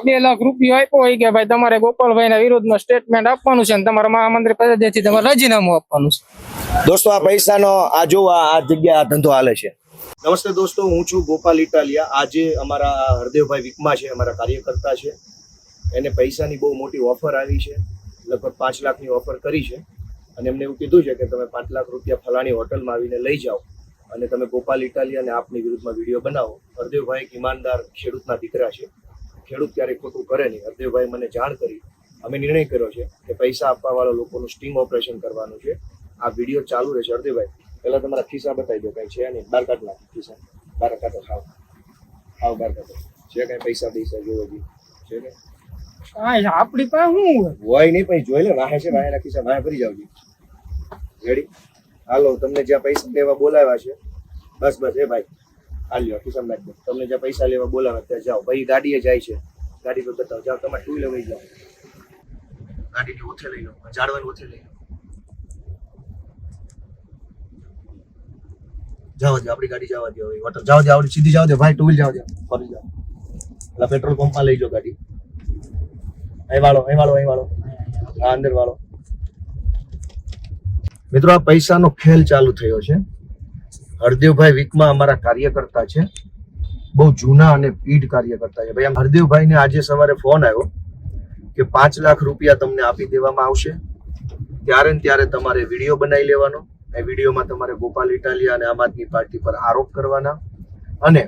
2 લાખ રૂપિયા આપ્યો હોય કે ભાઈ તમારે ગોપાલભાઈના વિરોધમાં સ્ટેટમેન્ટ આપવાનું છે અને તમારા મહામંત્રી પદેથી તમારે રાજીનામું આપવાનું છે। દોસ્તો આ પૈસાનો આ જો આ જગ્યા આ ધંધો હાલે છે। નમસ્તે દોસ્તો, હું છું ગોપાલ ઇટાલિયા। આજે અમારા હરદેવભાઈ વિકમા છે, અમારા કાર્યકર્તા છે, એને પૈસાની બહુ મોટી ઓફર આવી છે, લગભગ 5 લાખની ઓફર કરી છે અને એમને એવું કીધું છે કે તમે 5 લાખ રૂપિયા ફલાણી હોટલમાં આવીને લઈ જાઓ અને તમે ગોપાલ ઇટાલિયા અને આપની વિરુદ્ધમાં વિડીયો બનાવો। હરદેવભાઈ એક ઈમાનદાર ખેડૂતના દીકરા છે, ખેડૂત ક્યારેય ખોટું કરે નહીં। હરદેવભાઈ મને જાણ કરી, અમે નિર્ણય કર્યો છે કે પૈસા આપવાવાળા લોકોનું સ્ટિંગ ઓપરેશન કરવાનું છે। આ વિડીયો ચાલુ રહેશે। હરદેવભાઈ, પહેલા તમારા ખિસ્સા બતાવી દો, કઈ છે નહીં, બહાર કાઢ નાખો ખિસ્સા, બહાર કાઢો, ખાવ બહાર કાઢો, છે કઈ પૈસા જોવો છે કે આપડી પાસે શું હોય નહીં, પછી જોઈ લે, વાહે છે, વાહેના ખિસ્સા વાહે ભરી જાવ। રેડી? હાલો, તમને જ્યાં પૈસા લેવા બોલાવ્યા છે, બસ એ ભાઈ હાલ્યો ખિસ્સા નાખ દો। તમને જ્યાં પૈસા લેવા બોલાવ્યા ત્યાં જાઓ। ભાઈ ગાડીએ જાય છે, ગાડી પર બતાવો, જાઓ તમારે 2 વ્હીલર લઈ જાઓ, ગાડીની ઓથે લઈ લો, ઝાડવાની ઓથે લઈ લો, જાઓ દે, આપણી ગાડી જવા દો, હોટલ જાવ દે, આવડી સીધી જાવ દે ભાઈ, 2 વ્હીલ જાવ દે, ફરી જાઓ, એટલે પેટ્રોલ પંપમાં લઈ જાઓ ગાડી, અહીં વાળો, હા અંદર વાળો। મિત્રો, આ પૈસાનો ખેલ ચાલુ થયો છે। હરદેવભાઈ વિકમા અમારા કાર્યકર્તા છે, બહુ જૂના અને પીઢ કાર્યકર્તા છે। ભાઈ, આમ હરદેવભાઈને આજે સવારે ફોન આવ્યો કે 5 લાખ રૂપિયા તમને આપી દેવામાં આવશે, ત્યારે ને ત્યારે તમારે વિડીયો બનાવી લેવાનો, એ વિડીયોમાં તમારે ગોપાલ ઇટાલિયા અને આમ આદમી પાર્ટી પર આરોપ કરવાના, અને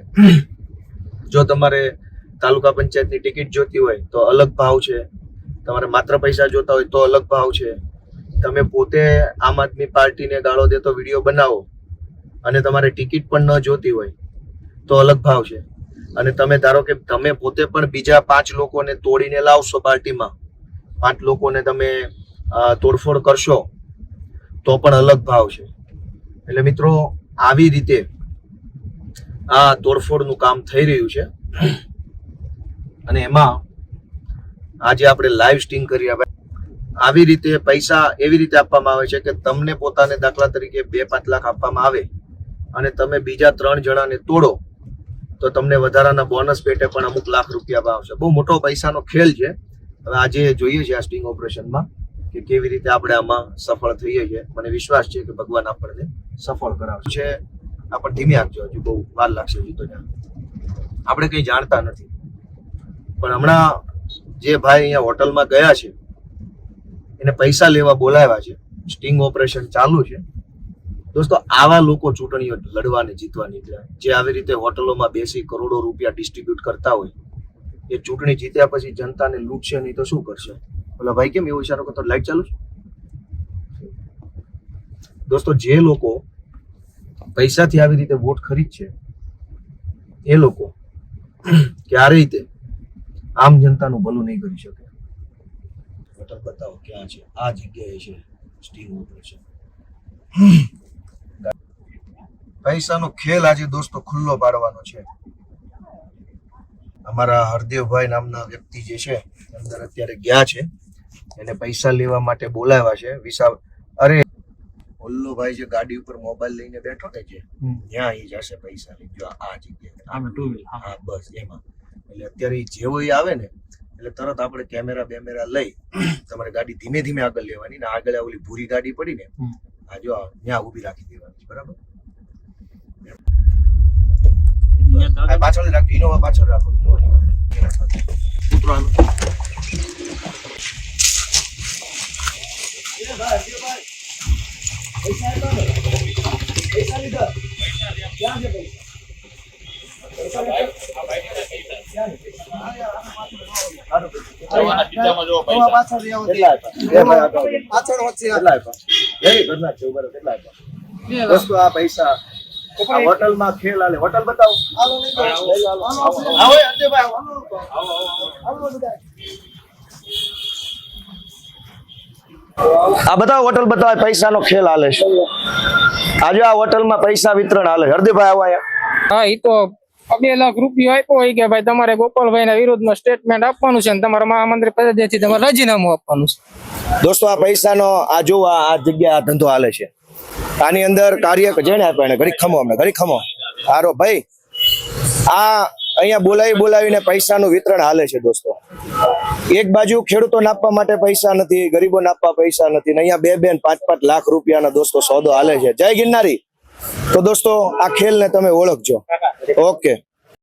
જો તમારે તાલુકા પંચાયતની ટિકિટ જોતી હોય તો અલગ ભાવ છે, તમારે માત્ર પૈસા જોતા હોય તો અલગ ભાવ છે, તમે પોતે આમ આદમી પાર્ટીને ગાળો દેતો વિડીયો બનાવો અને તમારે ટિકિટ પણ ન જોતી હોય તો અલગ ભાવ છે, અને તમે ધારો કે તમે પોતે પણ બીજા 5 લોકોને તોડીને લાવશો પાર્ટીમાં, 5 લોકોને તમે તોડફોડ કરશો તો પણ અલગ ભાવ છે। એટલે મિત્રો, આવી રીતે આ તોડફોડનું કામ થઈ રહ્યું છે અને એમાં આજે આપણે લાઈવ સ્ટિંગ કરી આવી રીતે પૈસા એવી રીતે આપવામાં આવે છે કે તમને પોતાને દાખલા તરીકે 2-5 લાખ આપવામાં આવે અને તમે બીજા 3 જણાને તોડો તો તમને વધારાના બોનસ પેટે પણ અમુક લાખ રૂપિયા આવશે। બહુ મોટો પૈસાનો ખેલ છે। હવે આજે જોઈએ છે આ સ્ટિંગ ઓપરેશનમાં કે કેવી રીતે આપણે આમાં સફળ થઈએ છીએ। મને વિશ્વાસ છે કે ભગવાન આપણને સફળ કરાવશે। આપણે ધીમે આપજો, હજુ બહુ વાર લાગશે, હજુ તો આપણે કંઈ જાણતા નથી, પણ હમણાં જે ભાઈ અહીંયા હોટલમાં ગયા છે એને પૈસા લેવા બોલાવ્યા છે, સ્ટિંગ ઓપરેશન ચાલુ છે। દોસ્તો, આવા લોકો ચૂંટણીઓ લડવાને જીતવા નીકળ્યા, જે આવી રીતે હોટલોમાં બેસી કરોડો રૂપિયા ડિસ્ટ્રીબ્યુટ કરતા હોય, એ ચૂંટણી જીત્યા પછી જનતાને લૂંટશે નહીં તો શું કરશે? બોલા ભાઈ, કેમ એવો ઈશારો કરતો? લાઈટ ચાલુ છે? દોસ્તો, જે લોકો પૈસાથી આવી રીતે વોટ ખરીદશે એ લોકો ક્યારેય તે આમ જનતાનું ભલું નહીં કરી શકે। હોટલ બતાવો ક્યાં છે? આ જગ્યાએ છે સ્ટિંગ ઓપરેશન। પૈસાનો ખેલ આજે દોસ્તો ખુલ્લો પાડવાનો છે। અમારા હરદેવભાઈ નામના વ્યક્તિ જે છે અંદર અત્યારે ગયા છે, એને પૈસા લેવા માટે બોલાવ્યા છે। અરે ઓલ્લુભાઈ જે ગાડી ઉપર મોબાઈલ લઈને બેઠો ને, જે ત્યાં એ જશે પૈસા લઈ, જો આ જગ્યાએ, હા બસ એમાં। એટલે અત્યારે જેવો એ આવે ને એટલે તરત આપણે કેમેરા લઈ તમારે ગાડી ધીમે ધીમે આગળ લેવાની, ને આગળ ઓલી ભૂરી ગાડી પડી ને, આ જો ત્યાં ઉભી રાખી દેવાની, બરાબર? પાછળ રાખજો, ઇનોવા પાછળ રાખો, ઉતરવાનું। પૈસા લીધા, ક્યાં છે પૈસા? આ પૈસા હોટલમાં ખેલ હાલે। હોટલ બતાવો, આ બતાવો, હોટલ બતાવો, પૈસાનો ખેલ હાલે છે આજે આ હોટલમાં, પૈસા વિતરણ હાલે। હરદેવભાઈ આવ્યા? હા, એ તો 2 લાખ રૂપિયા આપ્યો હોય કે ભાઈ તમારે ગોપાલભાઈના વિરોધમાં સ્ટેટમેન્ટ આપવાનું છે અને તમારા મહામંત્રી પદેથી તમારે રાજીનામું આપવાનું છે। દોસ્તો, આ પૈસાનો આ જો આ જગ્યા આ ધંધો હાલે છે। આની અંદર કાર્ય જેને આપ્યા ઘડી ખમો, અમને ઘડી ખમો, હારો ભાઈ, આ અહીંયા બોલાવીને પૈસાનું વિતરણ હાલે છે દોસ્તો. એક બાજુ ખેડૂતોને આપવા માટે પૈસા નથી, ગરીબોને આપવા પૈસા નથી, ને અહીંયા 2 ને 5 લાખ રૂપિયાના દોસ્તો સોદો હાલે છે. જય ગિરનારી. તો દોસ્તો આ ખેલને તમે ઓળખજો. ઓકે.